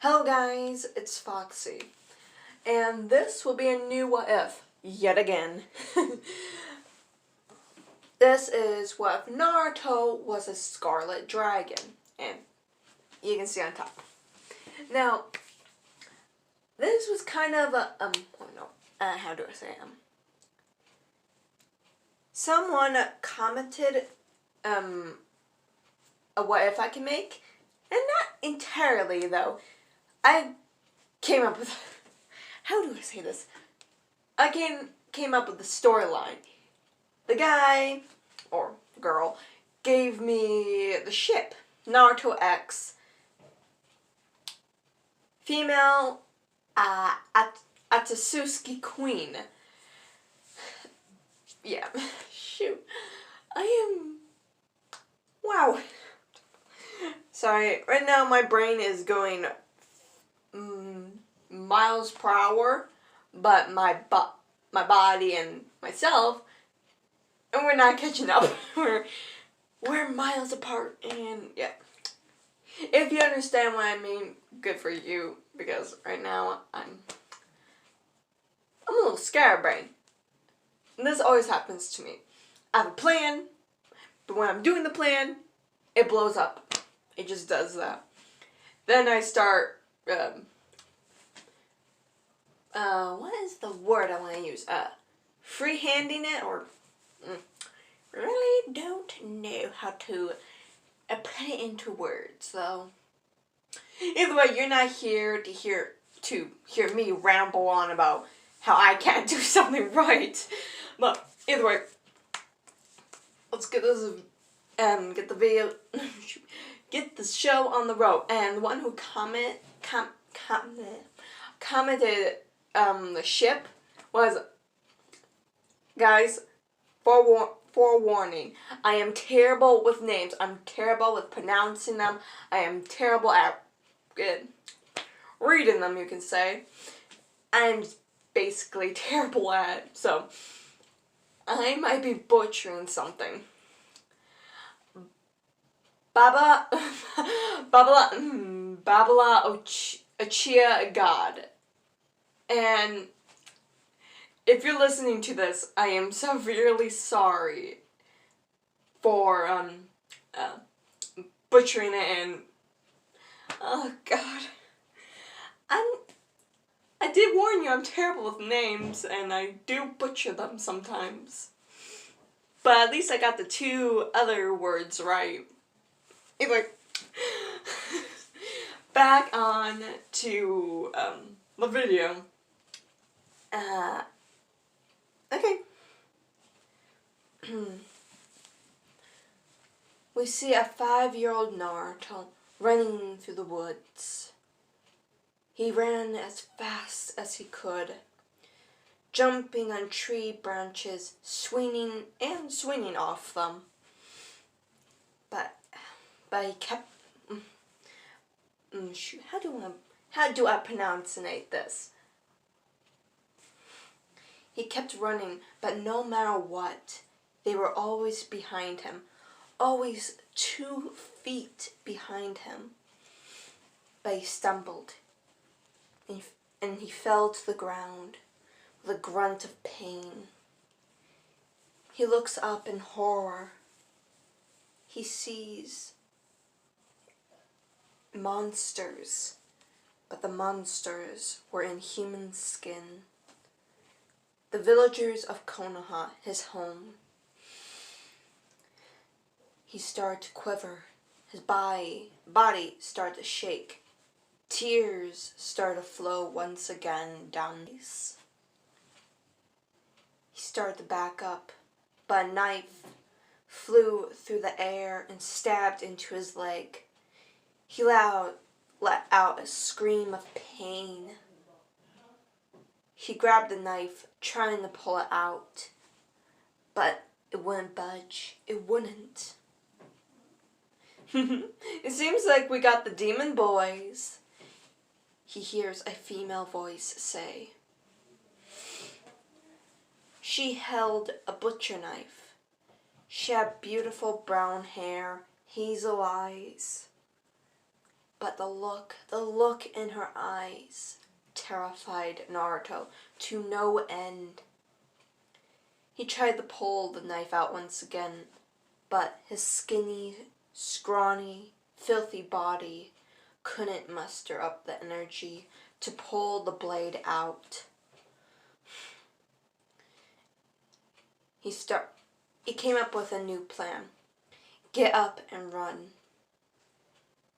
Hello guys, it's Foxy, and this will be a new What If, yet again. This is what if Naruto was a Scarlet Dragon, and you can see on top. Now, this was kind of a, how do I say, someone commented, a what if I can make, and not entirely though. I came up with, how do I say this? I came up with the storyline. The guy, or girl, gave me the ship, Naruto X, female, Atsusuki Queen. Yeah, shoot. Wow. Sorry, right now my brain is going miles per hour, but my body and myself, and we're not catching up. we're miles apart, and yeah. If you understand what I mean, good for you, because right now I'm a little scatterbrained. And this always happens to me. I have a plan, but when I'm doing the plan, it blows up. It just does that. Then I start, what is the word I want to use? Freehanding it, or really don't know how to put it into words. So either way, you're not here to hear me ramble on about how I can't do something right. But either way, let's get this get the video, get the show on the road. And the one who commented the ship was, guys, forewarning, I am terrible with names. I'm terrible with pronouncing them. I am terrible at reading them, you can say. I'm basically terrible at it, so I might be butchering something. Babala Ochia God. And if you're listening to this, I am severely sorry for butchering it, and oh god. I did warn you, I'm terrible with names, and I do butcher them sometimes. But at least I got the two other words right. Anyway, back on to the video. Okay. We see a 5-year-old Naruto running through the woods. He ran as fast as he could, jumping on tree branches, swinging off them. But he kept. How do I pronounce this? He kept running, but no matter what, they were always behind him, always 2 feet behind him. But he stumbled, and he fell to the ground with a grunt of pain. He looks up in horror. He sees monsters, but the monsters were in human skin. The villagers of Konoha, his home. He started to quiver. His body started to shake. Tears started to flow once again down his face. He started to back up, but a knife flew through the air and stabbed into his leg. He let out a scream of pain. He grabbed the knife, trying to pull it out, but it wouldn't budge. It wouldn't. It seems like we got the demon boys. He hears a female voice say. She held a butcher knife. She had beautiful brown hair, hazel eyes. But the look in her eyes terrified Naruto to no end. He tried to pull the knife out once again, but his skinny, scrawny, filthy body couldn't muster up the energy to pull the blade out. He came up with a new plan. Get up and run.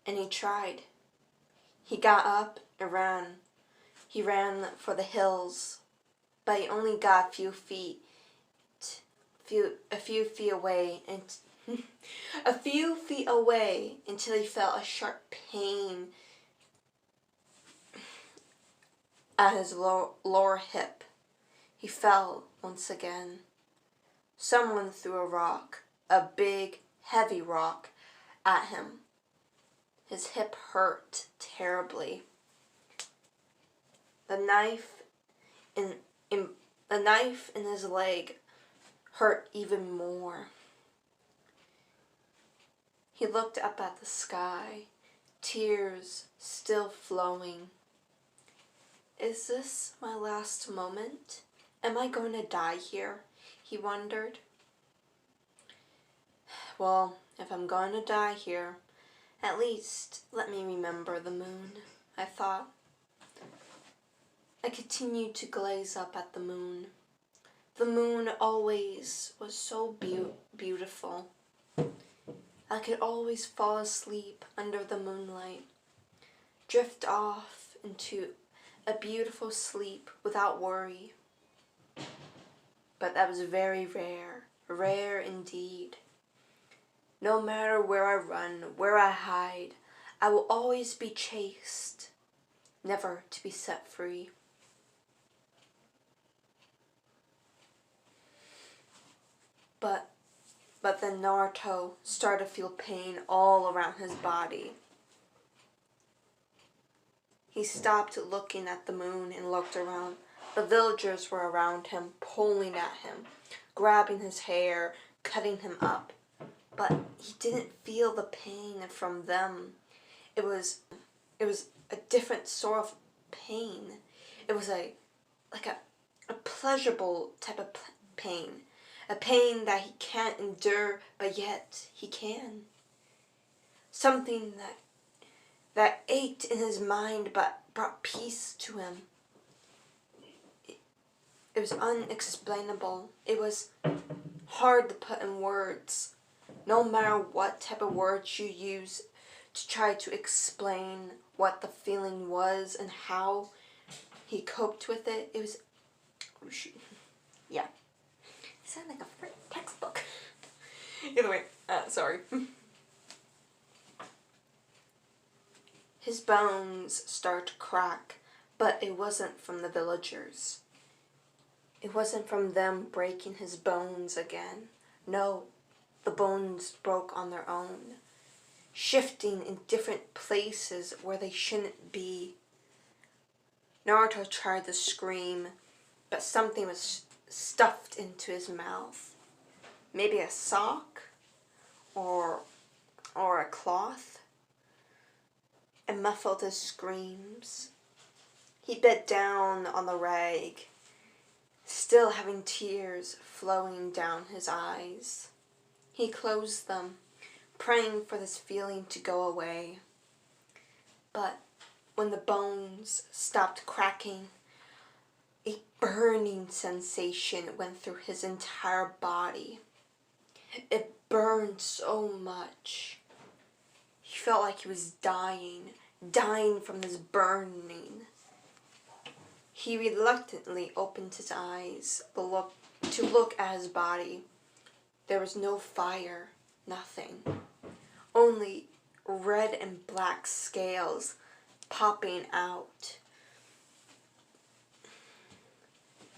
And he tried. He got up and ran. He ran for the hills, but he only got a few feet away, and a few feet away until he felt a sharp pain at his lower hip. He fell once again. Someone threw a rock, a big, heavy rock, at him. His hip hurt terribly. The knife in his leg hurt even more. He looked up at the sky, tears still flowing. Is this my last moment? Am I going to die here? He wondered. Well, if I'm going to die here, at least let me remember the moon, I thought. I continued to gaze up at the moon. The moon always was so beautiful. I could always fall asleep under the moonlight, drift off into a beautiful sleep without worry. But that was very rare indeed. No matter where I run, where I hide, I will always be chased, never to be set free. But then Naruto started to feel pain all around his body. He stopped looking at the moon and looked around. The villagers were around him, pulling at him, grabbing his hair, cutting him up. But he didn't feel the pain from them. It was a different sort of pain. It was like a pleasurable type of pain. A pain that he can't endure, but yet he can. Something that ached in his mind but brought peace to him. It was unexplainable. It was hard to put in words. No matter what type of words you use to try to explain what the feeling was and how he coped with it, it was... Oh, shoot. Yeah. It sounded like a freaking textbook. Either way, sorry. His bones started to crack, but it wasn't from the villagers. It wasn't from them breaking his bones again. No, the bones broke on their own, shifting in different places where they shouldn't be. Naruto tried to scream, but something was stuffed into his mouth. Maybe a sock or a cloth. It muffled his screams. He bit down on the rag, still having tears flowing down his eyes. He closed them, praying for this feeling to go away. But when the bones stopped cracking, a burning sensation went through his entire body. It burned so much. He felt like he was dying from this burning. He reluctantly opened his eyes to look at his body. There was no fire, nothing. Only red and black scales popping out.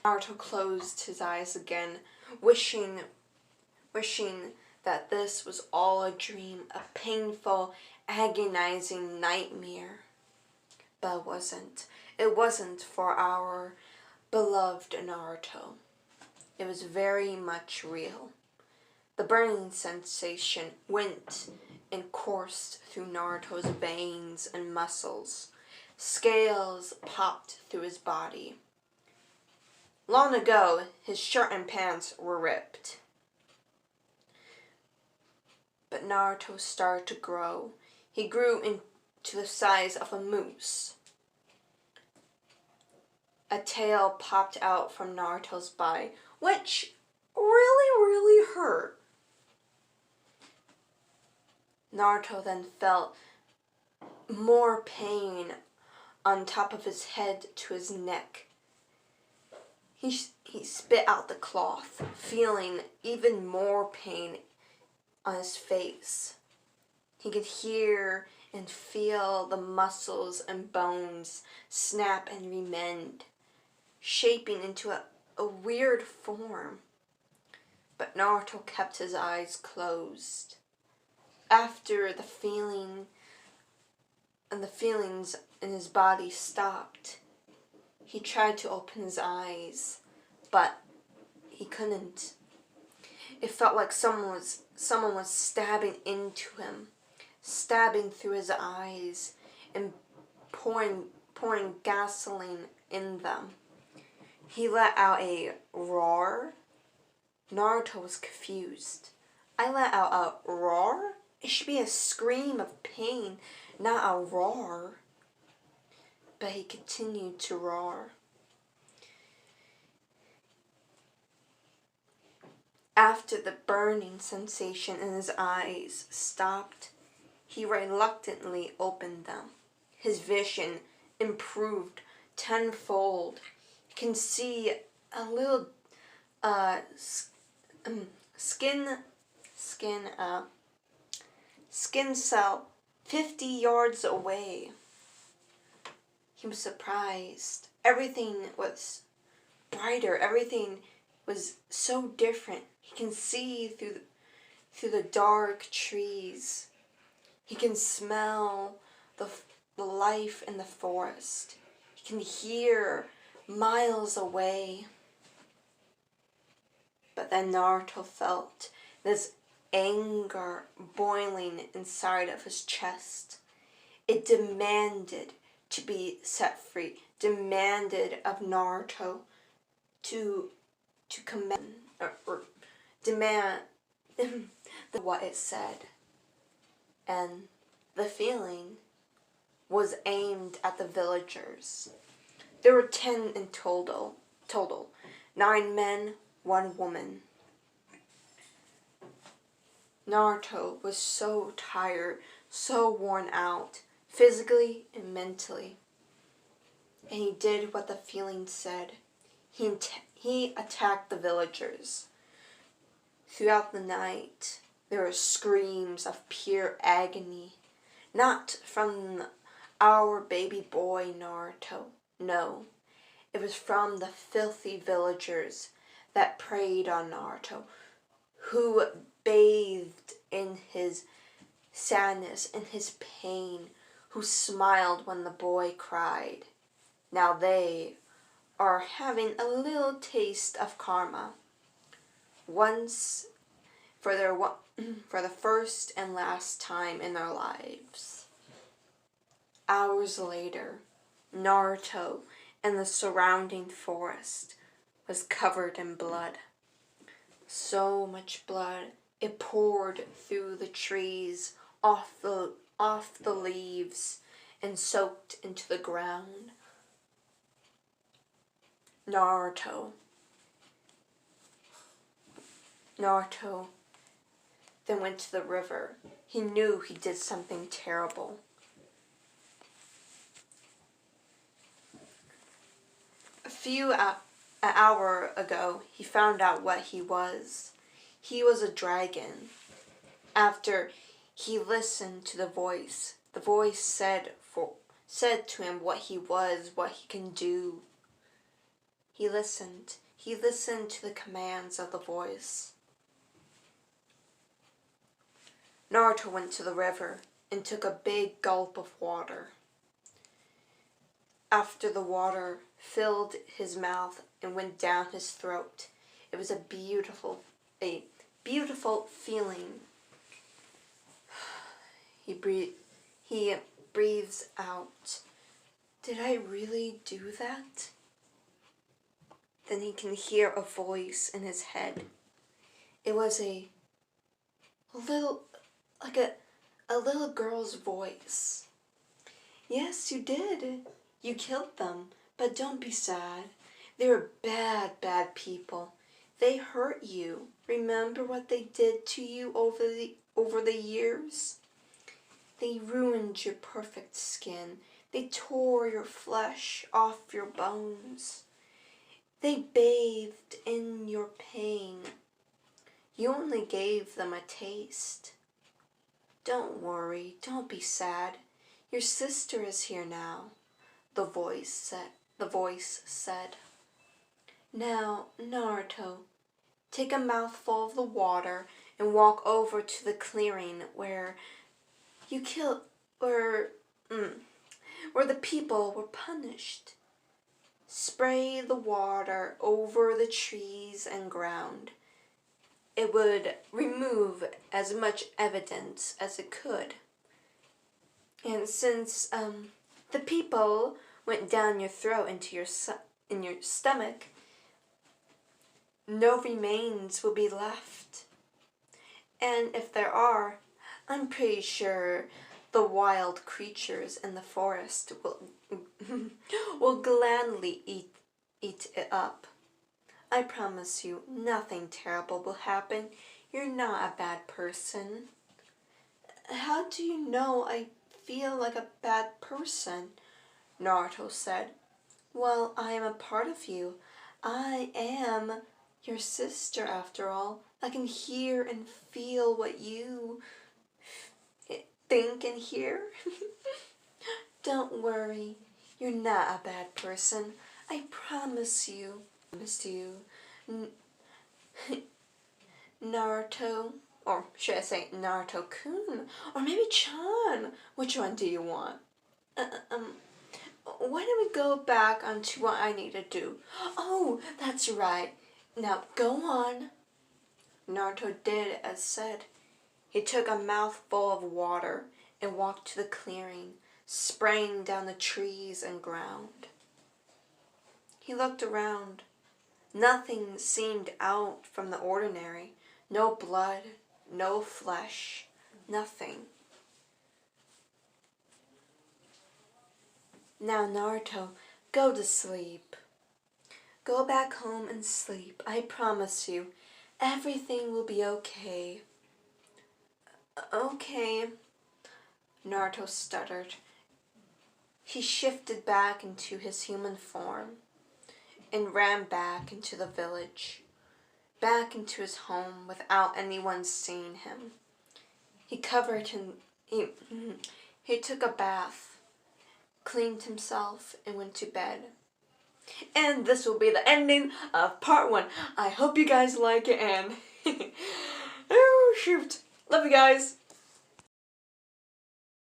Naruto closed his eyes again, wishing that this was all a dream, a painful, agonizing nightmare. But it wasn't. It wasn't for our beloved Naruto. It was very much real. The burning sensation went and coursed through Naruto's veins and muscles. Scales popped through his body. Long ago, his shirt and pants were ripped. But Naruto started to grow. He grew into the size of a moose. A tail popped out from Naruto's body, which really hurt. Naruto then felt more pain on top of his head to his neck. He spit out the cloth, feeling even more pain on his face. He could hear and feel the muscles and bones snap and remend, shaping into a weird form. But Naruto kept his eyes closed. After the feelings in his body stopped, he tried to open his eyes, but he couldn't. It felt like someone was stabbing into him, stabbing through his eyes and pouring gasoline in them. He let out a roar. Naruto was confused. I let out a roar? It should be a scream of pain, not a roar. But he continued to roar. After the burning sensation in his eyes stopped, he reluctantly opened them. His vision improved tenfold. He can see a little skin cell 50 yards away. He was surprised. Everything was brighter. Everything was so different. He can see through the dark trees. He can smell the life in the forest. He can hear miles away. But then Naruto felt this anger boiling inside of his chest. It demanded to be set free, demanded of Naruto to command or demand what it said. And the feeling was aimed at the villagers. There were 10 in total. 9 men, 1 woman. Naruto was so tired, so worn out, physically and mentally. And he did what the feeling said. He attacked the villagers. Throughout the night, there were screams of pure agony. Not from our baby boy Naruto. No, it was from the filthy villagers that preyed on Naruto, who bathed in his sadness and his pain, who smiled when the boy cried. Now they are having a little taste of karma. Once, for the first and last time in their lives. Hours later, Naruto and the surrounding forest was covered in blood. So much blood, it poured through the trees, off the leaves, and soaked into the ground. Naruto then went to the river. He knew he did something terrible. An hour ago, he found out what he was. He was a dragon. After he listened to the voice said to him what he was, what he can do. He listened. He listened to the commands of the voice. Naruto went to the river and took a big gulp of water. After the water filled his mouth and went down his throat, it was a beautiful feeling. He breathes out. Did I really do that? Then he can hear a voice in his head. It was a little girl's voice. Yes, you did. You killed them, but don't be sad. They were bad, bad people. They hurt you. Remember what they did to you over the years? They ruined your perfect skin. They tore your flesh off your bones. They bathed in your pain. You only gave them a taste. Don't worry, don't be sad. Your sister is here now, the voice said. Now, Naruto, take a mouthful of the water and walk over to the clearing where the people were punished. Spray the water over the trees and ground. It would remove as much evidence as it could. And since the people went down your throat in your stomach, no remains will be left. And if there are, I'm pretty sure the wild creatures in the forest will gladly eat it up. I promise you, nothing terrible will happen. You're not a bad person. How do you know I feel like a bad person? Naruto said. Well, I am a part of you. I am your sister, after all. I can hear and feel what you think and hear. Don't worry. You're not a bad person. I promise you. Naruto, or should I say Naruto-kun, or maybe Chan. Which one do you want? Why don't we go back onto what I need to do? Oh, that's right. Now go on. Naruto did as said. He took a mouthful of water and walked to the clearing, spraying down the trees and ground. He looked around. Nothing seemed out from the ordinary. No blood, no flesh, nothing. Now, Naruto, go to sleep. Go back home and sleep. I promise you, everything will be okay. Okay, Naruto stuttered. He shifted back into his human form and ran back into the village, back into his home without anyone seeing him. He took a bath, cleaned himself, and went to bed. And this will be the ending of part 1. I hope you guys like it, and oh shoot, love you guys.